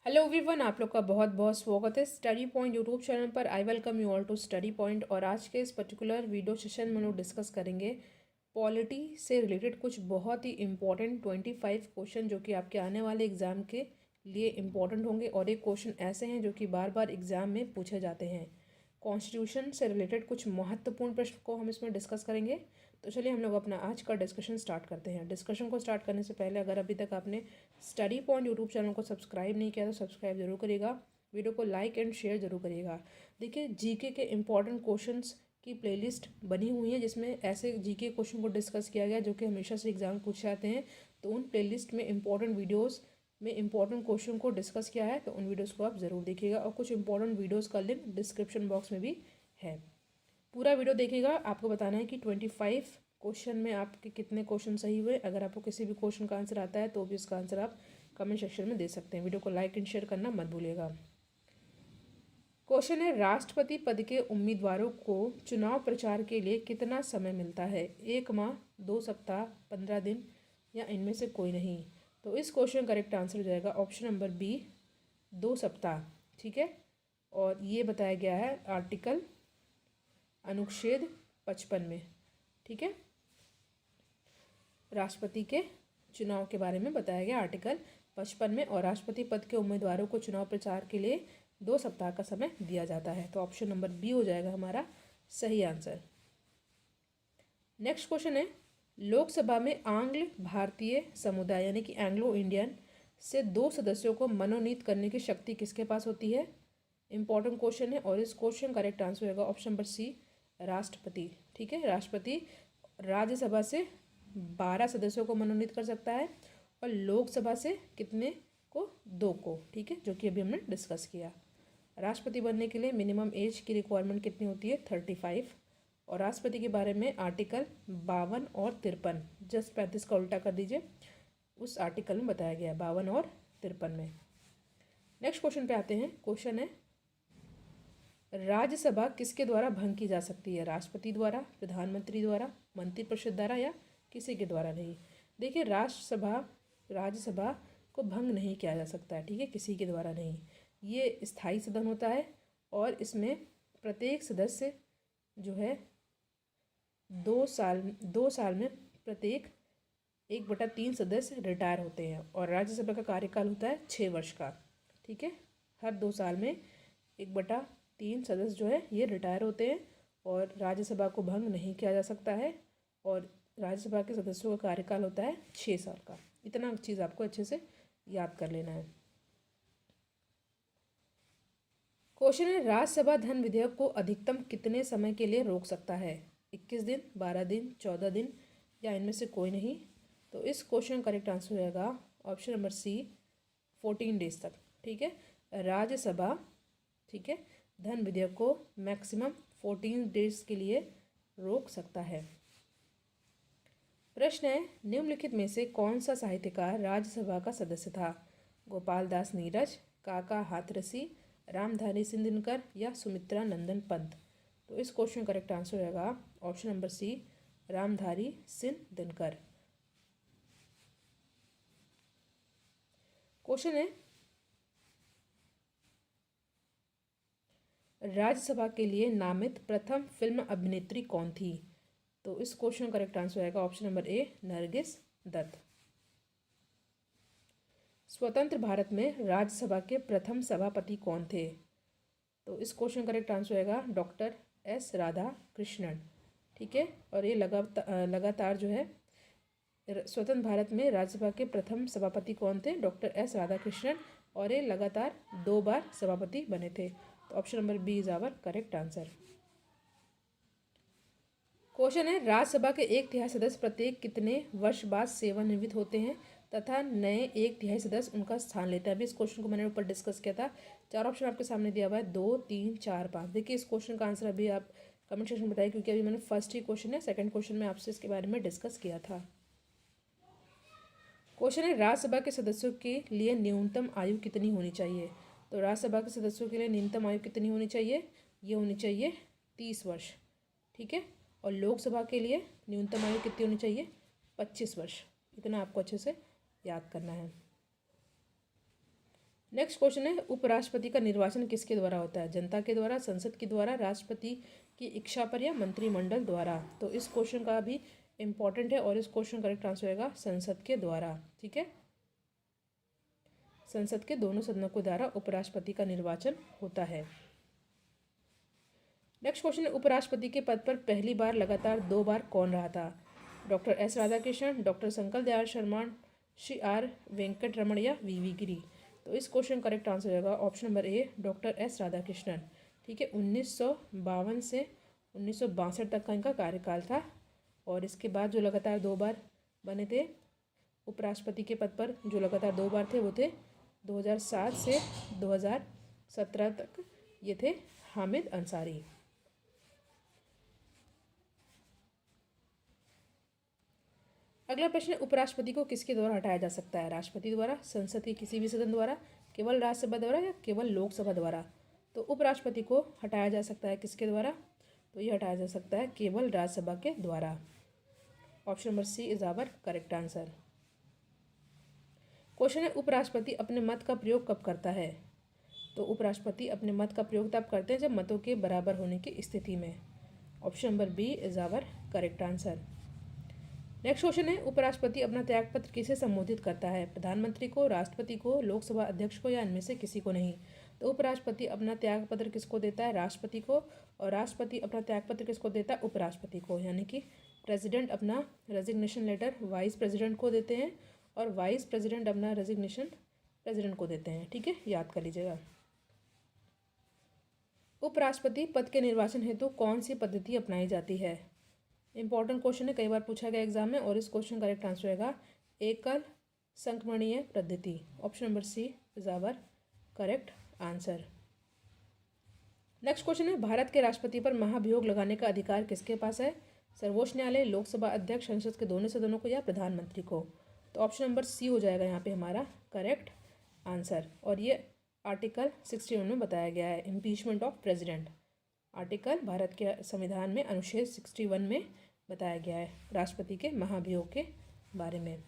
Hello everyone, आप लोग का बहुत बहुत स्वागत है स्टडी पॉइंट यूट्यूब चैनल पर। I welcome you all to study point. और आज के इस पर्टिकुलर वीडियो सेशन में हम लोग डिस्कस करेंगे पॉलिटी से रिलेटेड कुछ बहुत ही इंपॉर्टेंट 25 क्वेश्चन जो कि आपके आने वाले एग्जाम के लिए इम्पॉर्टेंट होंगे। और एक क्वेश्चन ऐसे हैं जो कि बार बार एग्जाम में पूछे जाते हैं। कॉन्स्टिट्यूशन से रिलेटेड कुछ महत्वपूर्ण प्रश्न को हम इसमें डिस्कस करेंगे। तो चलिए हम लोग अपना आज का डिस्कशन स्टार्ट करते हैं। डिस्कशन को स्टार्ट करने से पहले अगर अभी तक आपने स्टडी पॉइंट यूट्यूब चैनल को सब्सक्राइब नहीं किया तो सब्सक्राइब जरूर करिएगा। वीडियो को लाइक एंड शेयर जरूर करिएगा। देखिए, जीके के इंपॉर्टेंट क्वेश्चंस की प्लेलिस्ट बनी हुई है जिसमें ऐसे जीके क्वेश्चन को डिस्कस किया गया जो कि हमेशा से एग्जाम पूछे जाते हैं। तो उन प्लेलिस्ट में इंपॉर्टेंट वीडियोज़ में इंपॉर्टेंट क्वेश्चन को डिस्कस किया है, तो उन वीडियोस को आप ज़रूर देखिएगा। और कुछ इंपॉर्टेंट वीडियोस का लिंक डिस्क्रिप्शन बॉक्स में भी है। पूरा वीडियो देखिएगा। आपको बताना है कि 25 क्वेश्चन में आपके कितने क्वेश्चन सही हुए। अगर आपको किसी भी क्वेश्चन का आंसर आता है तो भी उसका आंसर आप कमेंट सेक्शन में दे सकते हैं। वीडियो को लाइक एंड शेयर करना मत भूलिएगा। क्वेश्चन है, राष्ट्रपति पद के उम्मीदवारों को चुनाव प्रचार के लिए कितना समय मिलता है? 1 माह, 2 सप्ताह, 15 दिन या इनमें से कोई नहीं? तो इस क्वेश्चन करेक्ट आंसर हो जाएगा ऑप्शन नंबर बी, 2 सप्ताह। ठीक है, और ये बताया गया है आर्टिकल अनुच्छेद 55 में। ठीक है, राष्ट्रपति के चुनाव के बारे में बताया गया आर्टिकल 55 में। और राष्ट्रपति पद के उम्मीदवारों को चुनाव प्रचार के लिए 2 सप्ताह का समय दिया जाता है। तो ऑप्शन नंबर बी हो जाएगा हमारा सही आंसर। नेक्स्ट क्वेश्चन है, लोकसभा में आंग्ल भारतीय समुदाय यानी कि एंग्लो इंडियन से 2 सदस्यों को मनोनीत करने की शक्ति किसके पास होती है? इंपॉर्टेंट क्वेश्चन है और इस क्वेश्चन करेक्ट आंसर होगा ऑप्शन नंबर सी, राष्ट्रपति। ठीक है, राष्ट्रपति राज्यसभा से 12 सदस्यों को मनोनीत कर सकता है और लोकसभा से कितने को? 2 को। ठीक है, जो कि अभी हमने डिस्कस किया। राष्ट्रपति बनने के लिए मिनिमम एज की रिक्वायरमेंट कितनी होती है? 35। और राष्ट्रपति के बारे में आर्टिकल 52 और 53, जस्ट 35 का उल्टा कर दीजिए, उस आर्टिकल में बताया गया है 52 और 53 में। नेक्स्ट क्वेश्चन पे आते हैं। क्वेश्चन है, राज्यसभा किसके द्वारा भंग की जा सकती है? राष्ट्रपति द्वारा, प्रधानमंत्री द्वारा, मंत्रिपरिषद द्वारा या किसी के द्वारा नहीं? देखिए, राज्यसभा को भंग नहीं किया जा सकता है। ठीक है, किसी के द्वारा नहीं। ये स्थायी सदन होता है और इसमें प्रत्येक सदस्य जो है 2 साल में प्रत्येक 1/3 सदस्य रिटायर होते हैं। और राज्यसभा का कार्यकाल होता है 6 वर्ष का। ठीक है, हर 2 साल में 1/3 सदस्य जो है ये रिटायर होते हैं और राज्यसभा को भंग नहीं किया जा सकता है। और राज्यसभा के सदस्यों का कार्यकाल होता है 6 साल का। इतना चीज़ आपको अच्छे से याद कर लेना है। क्वेश्चन है, राज्यसभा धन विधेयक को अधिकतम कितने समय के लिए रोक सकता है? 21 दिन, 12 दिन, 14 दिन या इनमें से कोई नहीं? तो इस क्वेश्चन करेक्ट आंसर हो जाएगा ऑप्शन नंबर सी, 14 डेज तक। ठीक है, राज्यसभा, ठीक है, धन विधेयक को मैक्सिमम 14 डेज के लिए रोक सकता है। प्रश्न है, निम्नलिखित में से कौन सा साहित्यकार राज्यसभा का सदस्य था? गोपाल दास नीरज, काका हाथरसी, रामधारी सिंह दिनकर या सुमित्रा नंदन पंत? तो इस क्वेश्चन करेक्ट आंसर होगा option number C, Ramdhari Singh Dinkar. Question है, राज्यसभा के लिए नामित प्रथम फिल्म अभिनेत्री कौन थी? तो इस क्वेश्चन करेक्ट आंसर आएगा option number A, Nargis Dutt. स्वतंत्र भारत में राज्यसभा के प्रथम सभापति कौन थे? तो इस क्वेश्चन करेक्ट आंसर आएगा डॉक्टर एस राधा कृष्णन। ठीक है, और ये लगातार जो है स्वतंत्र भारत में राज्यसभा के प्रथम सभापति कौन थे? Doctor S Radhakrishnan. और ये लगातार 2 बार सभापति बने थे। तो option number B is our correct answer. Question है, राज्यसभा के 1/3 सदस्य प्रत्येक कितने वर्ष बाद सेवानिवृत्त होते हैं तथा नए 1/3 सदस्य उनका स्थान लेते हैं? अभी इस क्वेश्चन को मैंने ऊपर डिस्कस किया था। 4 ऑप्शन आपके सामने दिया हुआ है, 2, 3, 4, 5। देखिए, इस क्वेश्चन का आंसर अभी आप कमेंट सेक्शन में बताइए, क्योंकि अभी मैंने फर्स्ट ही क्वेश्चन है, सेकंड क्वेश्चन में आपसे इसके बारे में डिस्कस किया था। क्वेश्चन है, राज्यसभा के सदस्यों के लिए न्यूनतम आयु कितनी होनी चाहिए? तो राज्यसभा के सदस्यों के लिए न्यूनतम आयु कितनी होनी चाहिए? ये होनी चाहिए 30 वर्ष। ठीक है, और लोकसभा के लिए न्यूनतम आयु कितनी होनी चाहिए? 25 वर्ष। इतना आपको अच्छे से याद करना है। नेक्स्ट क्वेश्चन है, उपराष्ट्रपति का निर्वाचन किसके द्वारा होता है? जनता के द्वारा, संसद के द्वारा, राष्ट्रपति की इच्छा पर या मंत्रिमंडल द्वारा? तो इस क्वेश्चन का भी इंपॉर्टेंट है और इस क्वेश्चन करेक्ट आंसर होगा संसद के द्वारा। ठीक है, संसद के दोनों सदनों के द्वारा उपराष्ट्रपति का निर्वाचन होता है। नेक्स्ट क्वेश्चन है, उपराष्ट्रपति के पद पर पहली बार लगातार 2 बार कौन रहा था? Doctor S Radhakrishnan, doctor Shankar Dayal Sharma, Shri R Venkataraman या वीवी गिरी? तो इस क्वेश्चन करेक्ट आंसर होगा option number A, doctor S Radhakrishnan. ठीक है, 1952 से 1962 तक का इनका कार्यकाल था और इसके बाद जो लगातार 2 बार बने थे उपराष्ट्रपति के पद पर, जो लगातार 2 बार थे वो थे 2007 से 2017 तक, ये थे हामिद अंसारी। अगला प्रश्न है, उपराष्ट्रपति को किसके द्वारा हटाया जा सकता है? राष्ट्रपति द्वारा, संसद के किसी भी सदन द्वारा, केवल राज्यसभा द्वारा या केवल लोकसभा द्वारा? तो उपराष्ट्रपति को हटाया जा सकता है किसके द्वारा? तो ये हटाया जा सकता है केवल राज्यसभा के द्वारा। Option number C is our correct answer. Question है, उपराष्ट्रपति अपने मत का प्रयोग कब करता है? तो उपराष्ट्रपति अपने मत का प्रयोग तब करते हैं जब मतों के बराबर होने की स्थिति में। Option number B is our correct answer. Next question है, उपराष्ट्रपति अपना त्यागपत्र किसे संबोधित करता है? प्रधानमंत्री को, राष्ट्रपति को, लोकसभा अध्यक्ष को या इनमें से किसी को नहीं? तो उपराष्ट्रपति अपना त्यागपत्र किसको देता है? राष्ट्रपति को। और राष्ट्रपति अपना त्यागपत्र किसको देता है? उपराष्ट्रपति को। यानी कि प्रेसिडेंट अपना रेजिग्नेशन लेटर वाइस प्रेसिडेंट को देते हैं और वाइस प्रेसिडेंट अपना रेजिग्नेशन प्रेसिडेंट को देते हैं। ठीक है, याद कर लीजिएगा। उपराष्ट्रपति पद के निर्वाचन हेतु कौन सी पद्धति अपनाई जाती है? इंपॉर्टेंट क्वेश्चन है, कई बार पूछा गया एग्जाम में और इस क्वेश्चन का करेक्ट आंसर होगा एकल संक्रमणीय पद्धति। Option number C is our correct answer. Next question है, भारत के राष्ट्रपति पर महाभियोग लगाने का अधिकार किसके पास है? सर्वोच्च न्यायालय, लोकसभा अध्यक्ष, संसद के दोनों सदनों को या प्रधानमंत्री को? तो ऑप्शन नंबर सी हो जाएगा यहाँ पे हमारा करेक्ट आंसर। और ये आर्टिकल 61 में बताया गया है, impeachment of president. Article Bharat के संविधान में अनुच्छेद 61 में बताया गया है राष्ट्रपति के महाभियोग के बारे में।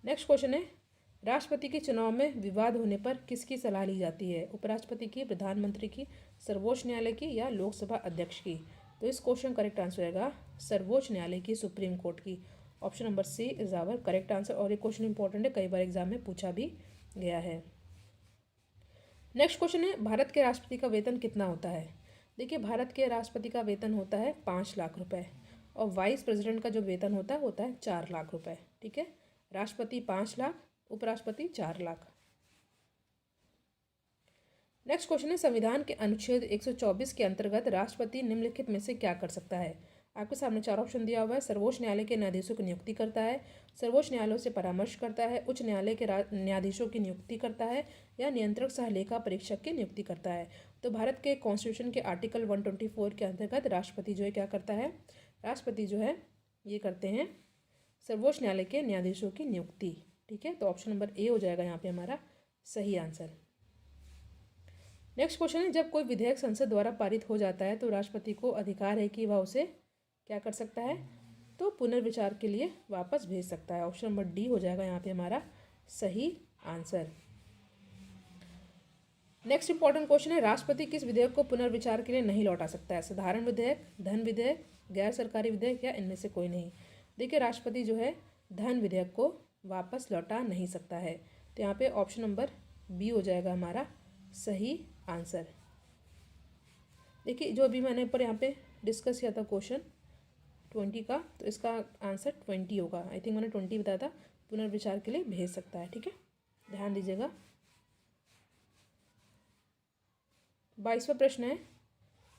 नेक्स्ट क्वेश्चन है, राष्ट्रपति के चुनाव में विवाद होने पर किसकी सलाह ली जाती है? उपराष्ट्रपति की, प्रधानमंत्री की, सर्वोच्च न्यायालय की या लोकसभा अध्यक्ष की? तो इस क्वेश्चन करेक्ट आंसर होगा सर्वोच्च न्यायालय की, सुप्रीम कोर्ट की। Option number C is our correct answer. और ये क्वेश्चन इंपॉर्टेंट है, कई बार एग्जाम में पूछा भी गया है। नेक्स्ट क्वेश्चन है, भारत के राष्ट्रपति का वेतन कितना होता है? देखिए, भारत के राष्ट्रपति का वेतन होता है 5 लाख रुपए और वाइस प्रेसिडेंट का जो वेतन होता है 4 लाख रुपए। ठीक है, राष्ट्रपति 5 लाख, उपराष्ट्रपति 4 लाख। नेक्स्ट क्वेश्चन है, संविधान के अनुच्छेद 124 के अंतर्गत राष्ट्रपति निम्नलिखित में से क्या कर सकता है? आपके सामने 4 ऑप्शन दिया हुआ है। सर्वोच्च न्यायालय के न्यायाधीशों की नियुक्ति करता है, सर्वोच्च न्यायालयों से परामर्श करता है, उच्च न्यायालय के न्यायाधीशों की नियुक्ति करता है या नियंत्रक सह लेखा परीक्षक की नियुक्ति करता है। तो भारत के कॉन्स्टिट्यूशन के आर्टिकल 124 के अंतर्गत राष्ट्रपति जो है क्या करता है? राष्ट्रपति जो है ये करते हैं सर्वोच्च न्यायालय के न्यायाधीशों की नियुक्ति। ठीक है, तो ऑप्शन नंबर ए हो जाएगा यहाँ पे हमारा सही आंसर। नेक्स्ट क्वेश्चन है, जब कोई विधेयक संसद द्वारा पारित हो जाता है तो राष्ट्रपति को अधिकार है कि वह उसे क्या कर सकता है? तो पुनर्विचार के लिए वापस भेज सकता है। ऑप्शन नंबर डी हो जाएगा यहाँ पे हमारा सही आंसर। नेक्स्ट इंपॉर्टेंट क्वेश्चन है, राष्ट्रपति किस विधेयक को पुनर्विचार के लिए नहीं लौटा सकता है? साधारण विधेयक, धन विधेयक, गैर सरकारी विधेयक या इनमें से कोई नहीं? देखिए, राष्ट्रपति जो है धन विधेयक को वापस लौटा नहीं सकता है। तो यहाँ पे ऑप्शन नंबर बी हो जाएगा हमारा सही आंसर। देखिए, जो अभी मैंने पर यहाँ पे डिस्कस किया था क्वेश्चन 20 का, तो इसका आंसर 20 होगा। आई थिंक मैंने 20 बताया था, पुनर्विचार के लिए भेज सकता है। ठीक है, ध्यान दीजिएगा। 22वां प्रश्न है,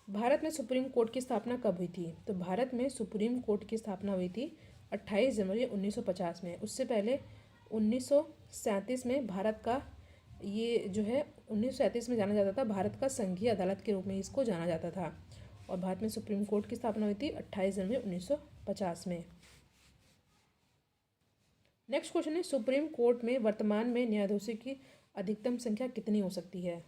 भारत में सुप्रीम कोर्ट की स्थापना कब हुई थी? तो भारत में सुप्रीम कोर्ट की स्थापना हुई थी 28 जनवरी 1950 में। उससे पहले 1937 में भारत का ये जो है 1937 में जाना जाता था भारत का संघीय अदालत के रूप में इसको जाना जाता था। और भारत में सुप्रीम कोर्ट की स्थापना हुई थी 28 जनवरी 1950 में। नेक्स्ट क्वेश्चन है, सुप्रीम कोर्ट में वर्तमान में न्यायाधीशों की अधिकतम संख्या कितनी हो सकती है?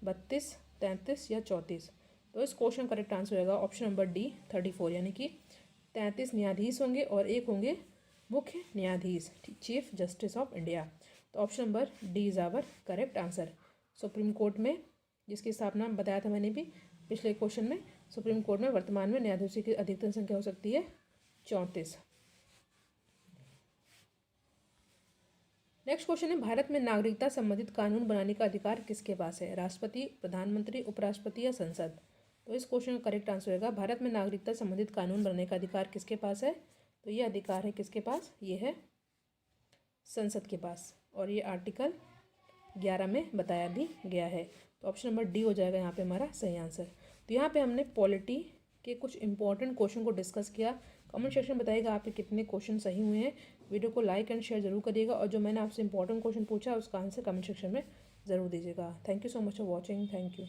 32, 33 या 34? तो इस क्वेश्चन करेक्ट आंसर होगा ऑप्शन नंबर डी 34, यानी कि 33 न्यायाधीश होंगे और एक होंगे मुख्य न्यायाधीश, चीफ जस्टिस ऑफ इंडिया। तो option number D is our correct answer. Supreme court में जिसकी स्थापना बताया था मैंने भी पिछले क्वेश्चन में, सुप्रीम कोर्ट में वर्तमान में न्यायाधीशों की अधिकतम संख्या हो सकती है 34। नेक्स्ट क्वेश्चन है, भारत में नागरिकता संबंधित कानून बनाने का अधिकार किसके पास है? राष्ट्रपति, प्रधानमंत्री, उपराष्ट्रपति या संसद? तो इस क्वेश्चन का करेक्ट आंसर होगा भारत में नागरिकता संबंधित कानून बनाने का अधिकार किसके पास है? तो ये अधिकार है किसके पास? ये है संसद के पास, और ये आर्टिकल 11 में बताया भी गया है। तो ऑप्शन नंबर डी हो जाएगा यहाँ पे हमारा सही आंसर। तो यहाँ पे हमने पॉलिटी के कुछ इंपॉर्टेंट क्वेश्चन को डिस्कस किया। कमेंट सेक्शन में बताइएगा आपके कितने क्वेश्चन सही हुए हैं। वीडियो को लाइक एंड शेयर जरूर करिएगा, और जो मैंने आपसे इंपॉर्टेंट क्वेश्चन पूछा उसका आंसर कमेंट सेक्शन में ज़रूर दीजिएगा। Thank you so much for watching. Thank you.